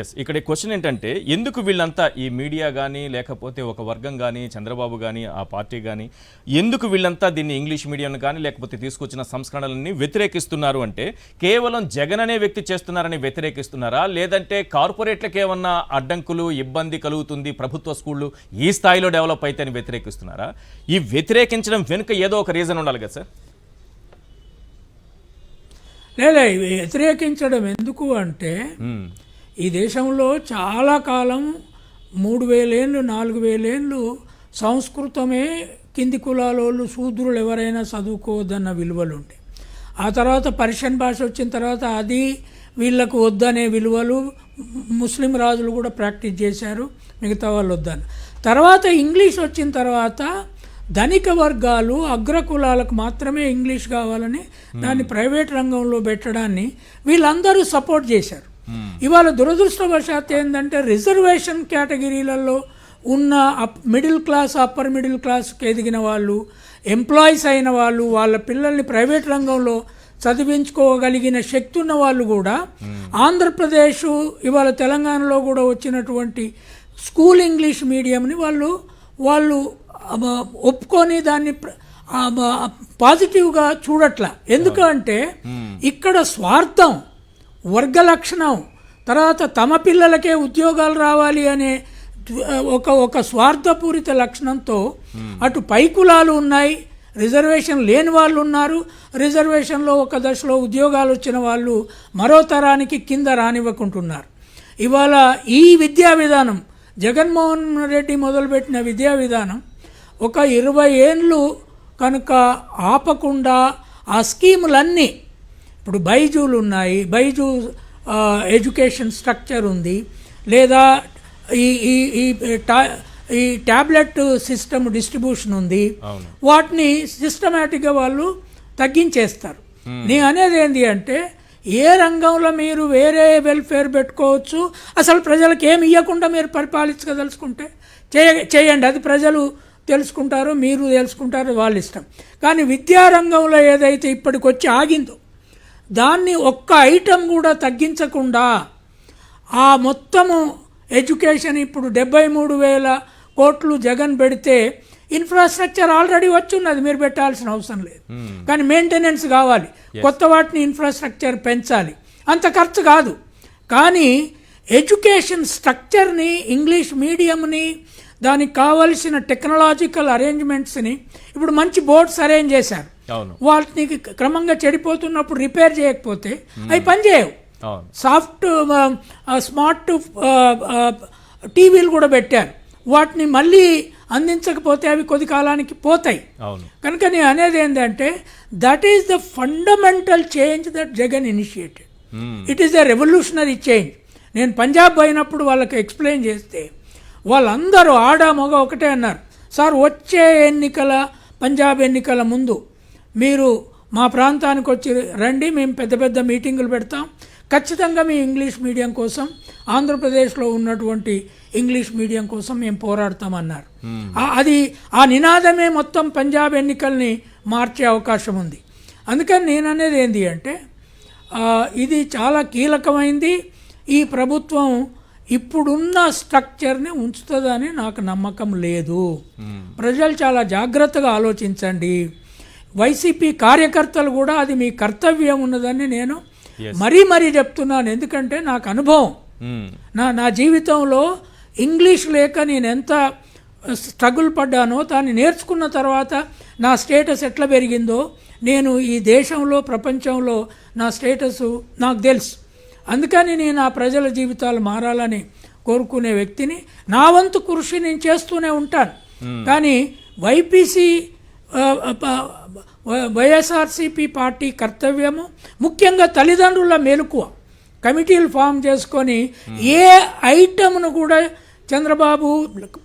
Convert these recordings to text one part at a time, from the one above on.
Yes, ఇక్కడ question ఏంటంటే ఎందుకు వీళ్ళంతా ఈ మీడియా కానీ లేకపోతే ఒక వర్గం కానీ చంద్రబాబు కానీ ఆ పార్టీ కానీ ఎందుకు వీళ్ళంతా దీన్ని ఇంగ్లీష్ మీడియం కానీ లేకపోతే తీసుకొచ్చిన సంస్కరణలని వ్యతిరేకిస్తున్నారు అంటే కేవలం జగన్ అనే వ్యక్తి చేస్తున్నారని వ్యతిరేకిస్తున్నారా, లేదంటే కార్పొరేట్లకు ఏమన్నా అడ్డంకులు ఇబ్బంది కలుగుతుంది ప్రభుత్వ స్కూళ్ళు ఈ స్థాయిలో డెవలప్ అయితే అని వ్యతిరేకిస్తున్నారా? ఈ వ్యతిరేకించడం వెనుక ఏదో ఒక రీజన్ ఉండాలి కదా సార్? లేదా వ్యతిరేకించడం ఎందుకు అంటే ఈ దేశంలో చాలా కాలం 3000 ఏళ్ళు 4000 ఏళ్ళు సంస్కృతమే కింది కులాలోళ్ళు శూద్రులు ఎవరైనా చదువుకోవద్దన్న విలువలు ఉండే. ఆ తర్వాత పర్షియన్ భాష వచ్చిన తర్వాత అది వీళ్ళకు వద్దనే విలువలు ముస్లిం రాజులు కూడా ప్రాక్టీస్ చేశారు, మిగతా వాళ్ళు వద్దన్న. తర్వాత ఇంగ్లీష్ వచ్చిన తర్వాత ధనిక వర్గాలు అగ్రకులాలకు మాత్రమే ఇంగ్లీష్ కావాలని దాన్ని ప్రైవేట్ రంగంలో పెట్టడాన్ని వీళ్ళందరూ సపోర్ట్ చేశారు. ఇవాళ దురదృష్టవశాత్తు ఏంటంటే రిజర్వేషన్ కేటగిరీలలో ఉన్న మిడిల్ క్లాస్ అప్పర్ మిడిల్ క్లాస్కి ఎదిగిన వాళ్ళు, ఎంప్లాయీస్ అయిన వాళ్ళు, వాళ్ళ పిల్లల్ని ప్రైవేట్ రంగంలో చదివించుకోగలిగిన శక్తి ఉన్న వాళ్ళు కూడా ఆంధ్రప్రదేశ్ ఇవాళ తెలంగాణలో కూడా వచ్చినటువంటి స్కూల్ ఇంగ్లీష్ మీడియంని వాళ్ళు ఒప్పుకొని దాన్ని పాజిటివ్గా చూడట్లా. ఎందుకంటే ఇక్కడ స్వార్థం, వర్గ లక్షణం, తర్వాత తమ పిల్లలకే ఉద్యోగాలు రావాలి అనే ఒక స్వార్థపూరిత లక్షణంతో అటు పై కులాలు ఉన్నాయి, రిజర్వేషన్ లేని వాళ్ళు ఉన్నారు, రిజర్వేషన్లో ఒక దశలో ఉద్యోగాలు వచ్చిన వాళ్ళు మరో తరానికి కింద రానివ్వకుంటున్నారు. ఇవాళ ఈ విద్యా విధానం జగన్మోహన్ రెడ్డి మొదలుపెట్టిన విద్యా విధానం ఒక 20 ఏళ్ళు కనుక ఆపకుండా ఆ స్కీములన్నీ ఇప్పుడు బైజూలు ఉన్నాయి, బైజూ ఎడ్యుకేషన్ స్ట్రక్చర్ ఉంది, లేదా ఈ ట్యాబ్లెట్ సిస్టమ్ డిస్ట్రిబ్యూషన్ ఉంది, వాటిని సిస్టమేటిక్గా వాళ్ళు తగ్గించేస్తారు. నేను అనేది ఏంటి అంటే ఏ రంగంలో మీరు వేరే వెల్ఫేర్ పెట్టుకోవచ్చు, అసలు ప్రజలకు ఏమి ఇవ్వకుండా మీరు పరిపాలించదలుచుకుంటే చేయండి, అది ప్రజలు తెలుసుకుంటారు, మీరు తెలుసుకుంటారు, వాళ్ళ ఇష్టం. కానీ విద్యారంగంలో ఏదైతే ఇప్పటికొచ్చి ఆగిందో దాన్ని ఒక్క ఐటెం కూడా తగ్గించకుండా ఆ మొత్తము ఎడ్యుకేషన్ ఇప్పుడు 73,000 కోట్లు జగన్ పెడితే ఇన్ఫ్రాస్ట్రక్చర్ ఆల్రెడీ వచ్చున్నది, మీరు పెట్టాల్సిన అవసరం లేదు. కానీ మెయింటెనెన్స్ కావాలి, కొత్త వాటిని ఇన్ఫ్రాస్ట్రక్చర్ పెంచాలి, అంత ఖర్చు కాదు. కానీ ఎడ్యుకేషన్ స్ట్రక్చర్ని, ఇంగ్లీష్ మీడియంని, దానికి కావలసిన టెక్నాలజికల్ అరేంజ్మెంట్స్ని ఇప్పుడు మంచి బోర్డ్స్ అరేంజ్ చేశారు. వాటిని క్రమంగా చెడిపోతున్నప్పుడు రిపేర్ చేయకపోతే అవి పనిచేయవు. స్మార్ట్ టీవీలు కూడా పెట్టారు, వాటిని మళ్ళీ అందించకపోతే అవి కొద్ది కాలానికి పోతాయి. కనుక నేను అనేది ఏంటంటే that is the fundamental change that Jagan initiated. It is the revolutionary change. నేను పంజాబ్ పోయినప్పుడు వాళ్ళకి ఎక్స్ప్లెయిన్ చేస్తే వాళ్ళందరూ ఆడ మగ ఒకటే అన్నారు, సార్ వచ్చే పంజాబ్ ఎన్నికల ముందు మీరు మా ప్రాంతానికి వచ్చి రండి, మేము పెద్ద పెద్ద మీటింగులు పెడతాం, ఖచ్చితంగా మీ ఇంగ్లీష్ మీడియం కోసం, ఆంధ్రప్రదేశ్లో ఉన్నటువంటి ఇంగ్లీష్ మీడియం కోసం మేము పోరాడతామన్నారు. అది ఆ నినాదమే మొత్తం పంజాబ్ ఎన్నికల్ని మార్చే అవకాశం ఉంది. అందుకని నేను అనేది ఏంటి అంటే ఇది చాలా కీలకమైంది. ఈ ప్రభుత్వం ఇప్పుడున్న స్ట్రక్చర్ని ఉంచుతుందని నాకు నమ్మకం లేదు. ప్రజలు చాలా జాగ్రత్తగా ఆలోచించండి. వైసీపీ కార్యకర్తలు కూడా అది మీ కర్తవ్యం ఉన్నదని నేను మరీ చెప్తున్నాను. ఎందుకంటే నాకు అనుభవం, నా జీవితంలో ఇంగ్లీష్ లేక నేను ఎంత స్ట్రగుల్ పడ్డానో, దాన్ని నేర్చుకున్న తర్వాత నా స్టేటస్ ఎట్లా పెరిగిందో, నేను ఈ దేశంలో ప్రపంచంలో నా స్టేటస్ నాకు తెలుసు. అందుకని నేను ఆ ప్రజల జీవితాలు మారాలని కోరుకునే వ్యక్తిని. నా వంతు కృషి నేను చేస్తూనే ఉంటాను. కానీ వైఎస్ఆర్సీపీ పార్టీ కర్తవ్యము, ముఖ్యంగా తల్లిదండ్రుల మెలకువ, కమిటీలు ఫామ్ చేసుకొని ఏ ఐటమ్ను కూడా చంద్రబాబు,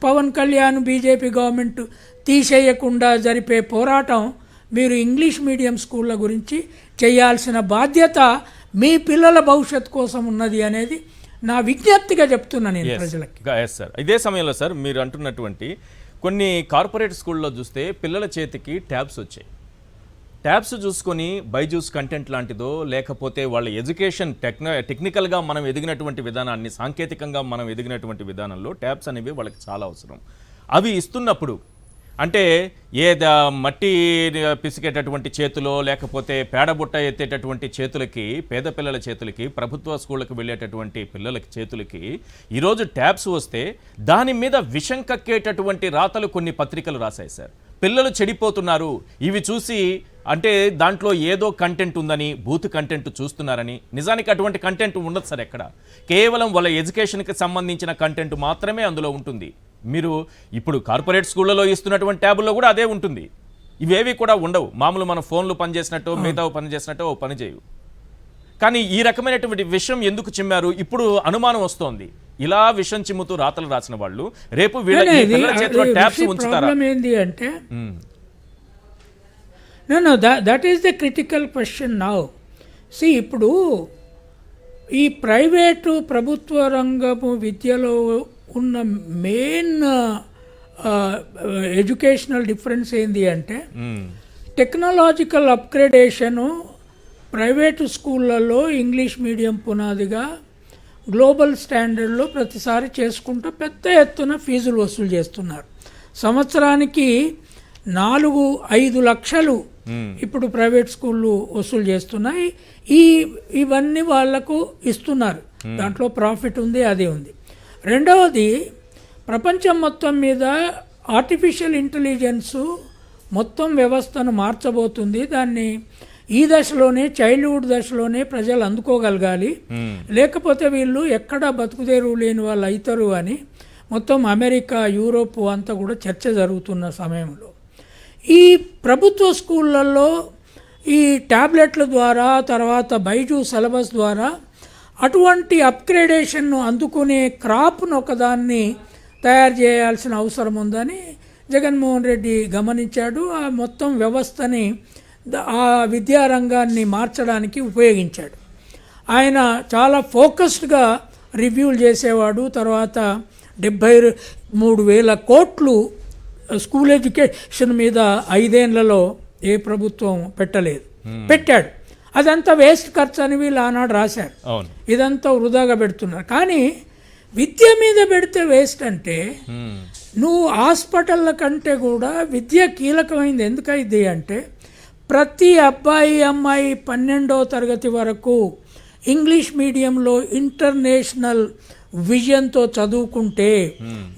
పవన్ కళ్యాణ్, బీజేపీ గవర్నమెంట్ తీసేయకుండా జరిపే పోరాటం మీరు ఇంగ్లీష్ మీడియం స్కూళ్ళ గురించి చేయాల్సిన బాధ్యత మీ పిల్లల భవిష్యత్తు కోసం ఉన్నది అనేది నా విజ్ఞప్తిగా చెప్తున్నా నేను ప్రజలకి. సార్, ఇదే సమయంలో సార్ మీరు అంటున్నటువంటి కొన్ని కార్పొరేట్ స్కూల్లో చూస్తే పిల్లల చేతికి ట్యాబ్స్ వచ్చాయి. ట్యాబ్స్ చూసుకొని బైజూస్ కంటెంట్ లాంటిదో లేకపోతే వాళ్ళ ఎడ్యుకేషన్ టెక్నికల్గా మనం ఎదిగినటువంటి విధానాన్ని, సాంకేతికంగా మనం ఎదిగినటువంటి విధానంలో ట్యాబ్స్ అనేవి వాళ్ళకి చాలా అవసరం. అవి ఇస్తున్నప్పుడు అంటే మట్టి పిసికేటటువంటి చేతులో లేకపోతే పేడబుట్ట ఎత్తేటటువంటి చేతులకి, పేద పిల్లల చేతులకి, ప్రభుత్వ స్కూళ్ళకి వెళ్ళేటటువంటి పిల్లలకి చేతులకి ఈరోజు ట్యాబ్స్ వస్తే దాని మీద విషం కక్కేటటువంటి రాతలు కొన్ని పత్రికలు రాశాయి సార్. పిల్లలు చెడిపోతున్నారు, ఇవి చూసి అంటే దాంట్లో ఏదో కంటెంట్ ఉందని, బూత్ కంటెంట్ చూస్తున్నారని. నిజానికి అటువంటి కంటెంట్ ఉండదు సార్ ఎక్కడ. కేవలం వాళ్ళ ఎడ్యుకేషన్కి సంబంధించిన కంటెంట్ మాత్రమే అందులో ఉంటుంది. మీరు ఇప్పుడు కార్పొరేట్ స్కూళ్ళలో ఇస్తున్నటువంటి ట్యాబుల్లో కూడా అదే ఉంటుంది. ఇవేవి కూడా ఉండవు. మామూలు మన ఫోన్లు పనిచేసినట్టు, మిగతా పని చేసినట్టు పని చేయవు. కానీ ఈ రకమైనటువంటి విషయం ఎందుకు చిమ్మారు? ఇప్పుడు అనుమానం వస్తోంది. ఇలా విషం చిమ్ముతూ రాతలు రాసిన వాళ్ళు రేపు వీళ్ళ చేతిలో ట్యాబ్స్ ఉంచుతారా? ఏంటి అంటే that is the critical question now. ఇప్పుడు ఈ ప్రైవేటు ప్రభుత్వ రంగము విద్యలో ఉన్న మెయిన్ ఎడ్యుకేషనల్ డిఫరెన్స్ ఏంటి అంటే టెక్నాలజికల్ అప్గ్రేడేషను ప్రైవేటు స్కూళ్ళల్లో ఇంగ్లీష్ మీడియం పునాదిగా గ్లోబల్ స్టాండర్డ్లో ప్రతిసారి చేసుకుంటూ పెద్ద ఎత్తున ఫీజులు వసూలు చేస్తున్నారు. సంవత్సరానికి 4-5 లక్షలు ఇప్పుడు ప్రైవేట్ స్కూళ్ళు వసూలు చేస్తున్నాయి. ఇవన్నీ వాళ్లకు ఇస్తున్నారు. దాంట్లో ప్రాఫిట్ ఉంది, అది ఉంది. రెండవది, ప్రపంచం మొత్తం మీద ఆర్టిఫిషియల్ ఇంటెలిజెన్సు మొత్తం వ్యవస్థను మార్చబోతుంది. దాన్ని ఈ దశలోనే, చైల్డ్హుడ్ దశలోనే ప్రజలు అందుకోగలగాలి. లేకపోతే వీళ్ళు ఎక్కడ బతుకుదేరు లేని వాళ్ళు అవుతారు అని మొత్తం అమెరికా, యూరోప్ అంతా కూడా చర్చ జరుగుతున్న సమయంలో ఈ ప్రభుత్వ స్కూళ్ళల్లో ఈ ట్యాబ్లెట్ల ద్వారా, తర్వాత బైజూస్ సిలబస్ ద్వారా అటువంటి అప్గ్రేడేషన్ను అందుకునే క్రాప్ను ఒకదాన్ని తయారు చేయాల్సిన అవసరం ఉందని జగన్మోహన్ రెడ్డి గమనించాడు. ఆ మొత్తం వ్యవస్థని, ఆ విద్యారంగాన్ని మార్చడానికి ఉపయోగించాడు. ఆయన చాలా ఫోకస్డ్గా రివ్యూలు చేసేవాడు. తర్వాత 73,000 కోట్లు స్కూల్ ఎడ్యుకేషన్ మీద 5 ఏళ్లలో ఏ ప్రభుత్వం పెట్టాడు. అదంతా వేస్ట్ ఖర్చు అని వీళ్ళు ఆనాడు రాశారు. ఇదంతా వృధాగా పెడుతున్నారు. కానీ విద్య మీద పెడితే వేస్ట్ అంటే నువ్వు హాస్పిటళ్ళ కంటే కూడా విద్య కీలకమైంది. ఎందుకైంది అంటే ప్రతి అబ్బాయి అమ్మాయి 12వ తరగతి వరకు ఇంగ్లీష్ మీడియంలో ఇంటర్నేషనల్ విజన్తో చదువుకుంటే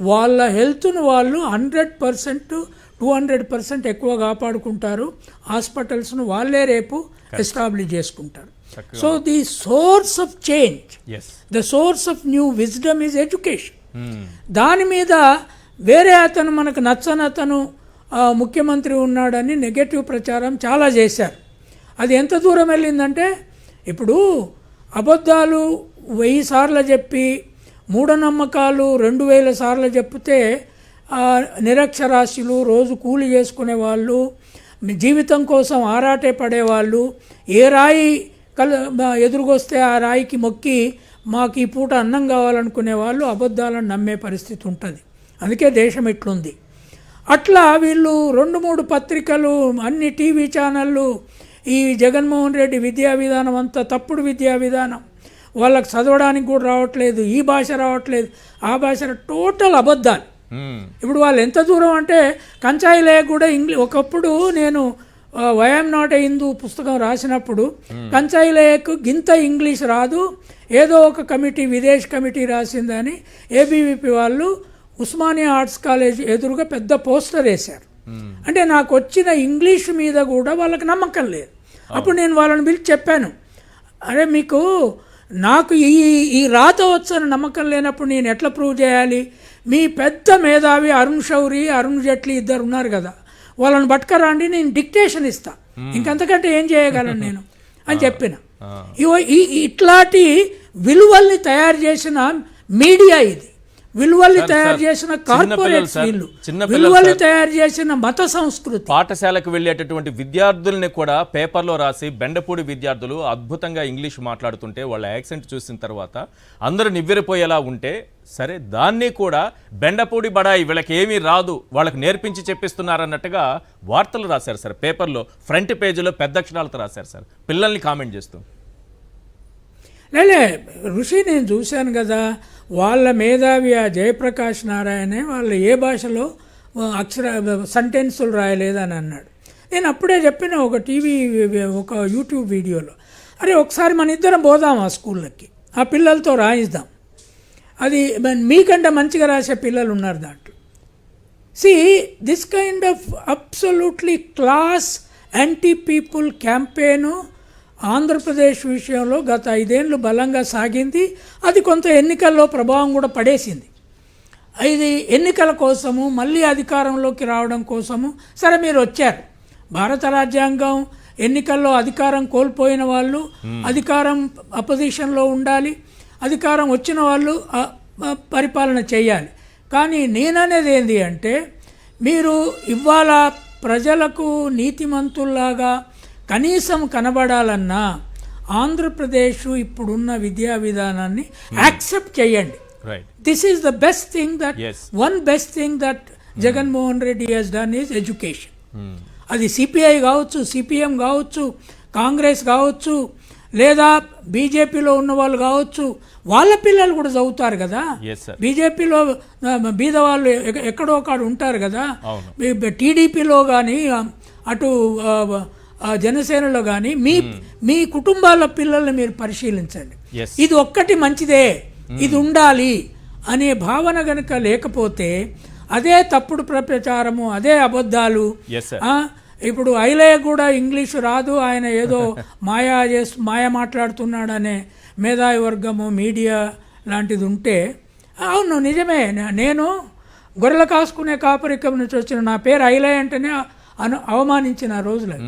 వాళ్ళ హెల్త్ను వాళ్ళు 100%, 200% ఎక్కువ కాపాడుకుంటారు. హాస్పిటల్స్ను వాళ్ళే రేపు ఎస్టాబ్లిష్ చేసుకుంటారు. So the source of change, the source of new wisdom is education. దాని మీద వేరే అతను, మనకు నచ్చని అతను ముఖ్యమంత్రి ఉన్నాడని నెగటివ్ ప్రచారం చాలా చేశారు. అది ఎంత దూరం వెళ్ళిందంటే ఇప్పుడు అబద్ధాలు 1000 సార్లు చెప్పి, మూఢనమ్మకాలు 2000 సార్లు చెప్తే నిరక్షరాస్యులు, రోజు కూలి చేసుకునే వాళ్ళు, జీవితం కోసం ఆరాటే పడేవాళ్ళు, ఏ రాయి ఎదురుగొస్తే ఆ రాయికి మొక్కి మాకు ఈ పూట అన్నం కావాలనుకునే వాళ్ళు అబద్ధాలను నమ్మే పరిస్థితి ఉంటుంది. అందుకే దేశం ఇట్లుంది. అట్లా వీళ్ళు 2-3 పత్రికలు, అన్ని టీవీ ఛానళ్ళు ఈ జగన్మోహన్ రెడ్డి విద్యా విధానం అంతా తప్పుడు విద్యా విధానం, వాళ్ళకి చదవడానికి కూడా రావట్లేదు, ఈ భాష రావట్లేదు, ఆ భాష, టోటల్ అబద్ధాలు. ఇప్పుడు వాళ్ళు ఎంత దూరం అంటే కంచాయిలే కూడా ఒకప్పుడు నేను వైఎం నాట్ ఏ హిందూ పుస్తకం రాసినప్పుడు కంచాయిలేకు గింత ఇంగ్లీష్ రాదు, ఏదో ఒక కమిటీ, విదేశ్ కమిటీ రాసిందని ఏబీవీపీ వాళ్ళు ఉస్మానియా ఆర్ట్స్ కాలేజ్ ఎదురుగా పెద్ద పోస్టర్ వేశారు. అంటే నాకు వచ్చిన ఇంగ్లీష్ మీద కూడా వాళ్ళకి నమ్మకం లేదు. అప్పుడు నేను వాళ్ళని పిలిచి చెప్పాను, అరే మీకు నాకు ఈ రాత వచ్చని నమ్మకం లేనప్పుడు నేను ఎట్లా ప్రూవ్ చేయాలి? మీ పెద్ద మేధావి అరుణ్ శౌరి, అరుణ్ జైట్లీ ఇద్దరు ఉన్నారు కదా, వాళ్ళని పట్టుకరాండి, నేను డిక్టేషన్ ఇస్తా, ఇంకంతకంటే ఏం చేయగలను నేను అని చెప్పిన. ఇట్లాంటి విలువల్ని తయారు చేసిన మీడియా ఇది, విలువల్ని తయారు చేసిన కార్పొరేట్స్, వీళ్ళు విలువల్ని తయారు చేసిన మత సంస్కృతి. పాఠశాలకు వెళ్ళేటటువంటి విద్యార్థుల్ని కూడా పేపర్లో రాసి, బెండపూడి విద్యార్థులు అద్భుతంగా ఇంగ్లీష్ మాట్లాడుతుంటే వాళ్ళ యాక్సెంట్ చూసిన తర్వాత అందరూ నివ్వెరపోయేలా ఉంటే సరే, దాన్ని కూడా బెండపూడి బడాయి వీళ్ళకి ఏమీ రాదు, వాళ్ళకి నేర్పించి చెప్పిస్తున్నారన్నట్టుగా వార్తలు రాశారు సార్. పేపర్లో ఫ్రంట్ పేజీలో పెద్ద అక్షరాలతో రాశారు సార్, పిల్లల్ని కామెంట్ చేస్తూ. లేలే ఋషి, నేను చూశాను కదా, వాళ్ళ మేధావి ఆ జయప్రకాష్ నారాయణే వాళ్ళు ఏ భాషలో సెంటెన్సులు రాయలేదని అన్నాడు. నేను అప్పుడే చెప్పిన ఒక యూట్యూబ్ వీడియోలో, అరే ఒకసారి మన ఇద్దరం పోదాం ఆ స్కూళ్ళకి, ఆ పిల్లలతో రాయిద్దాం, అది మీకంటే మంచిగా రాసే పిల్లలు ఉన్నారు దాంట్లో. This kind of absolutely class anti people campaign Andhra Pradesh విషయంలో గత 5 ఏళ్ళు బలంగా సాగింది. అది కొంత ఎన్నికల్లో ప్రభావం కూడా పడేసింది. ఇది ఎన్నికల కోసము, మళ్ళీ అధికారంలోకి రావడం కోసము సరే మీరు వచ్చారు. భారత రాజ్యాంగం ఎన్నికల్లో అధికారం కోల్పోయిన వాళ్ళు అధికారం అపోజిషన్లో ఉండాలి, అధికారం వచ్చిన వాళ్ళు పరిపాలన చేయాలి. కానీ నేననేది ఏంటి అంటే, మీరు ఇవాళ ప్రజలకు నీతిమంతుల్లాగా కనీసం కనబడాలన్నా ఆంధ్రప్రదేశ్ ఇప్పుడున్న విద్యా విధానాన్ని యాక్సెప్ట్ చేయండి. This is the best thing best thing that Jaganmohan Reddy has done is education. అది సిపిఐ కావచ్చు, సిపిఎం కావచ్చు, కాంగ్రెస్ కావచ్చు, లేదా బీజేపీలో ఉన్న వాళ్ళు కావచ్చు, వాళ్ళ పిల్లలు కూడా చదువుతారు కదా. బీజేపీలో బీద వాళ్ళు ఎక్కడో ఒకడు ఉంటారు కదా. టీడీపీలో కానీ అటు జనసేనలో కానీ మీ కుటుంబాల పిల్లల్ని మీరు పరిశీలించండి. ఇది ఒక్కటి మంచిదే, ఇది ఉండాలి అనే భావన గనక లేకపోతే అదే తప్పుడు ప్రచారము, అదే అబద్ధాలు. ఇప్పుడు ఐలయ్య కూడా ఇంగ్లీషు రాదు, ఆయన ఏదో మాయ మాట్లాడుతున్నాడనే మేధావి వర్గము, మీడియా లాంటిది ఉంటే, అవును నిజమే, నేను గొర్రెలు కాసుకునే కాపరికం నుంచి వచ్చిన, నా పేరు ఐలయ్య అంటేనే అవమానించిన రోజులు.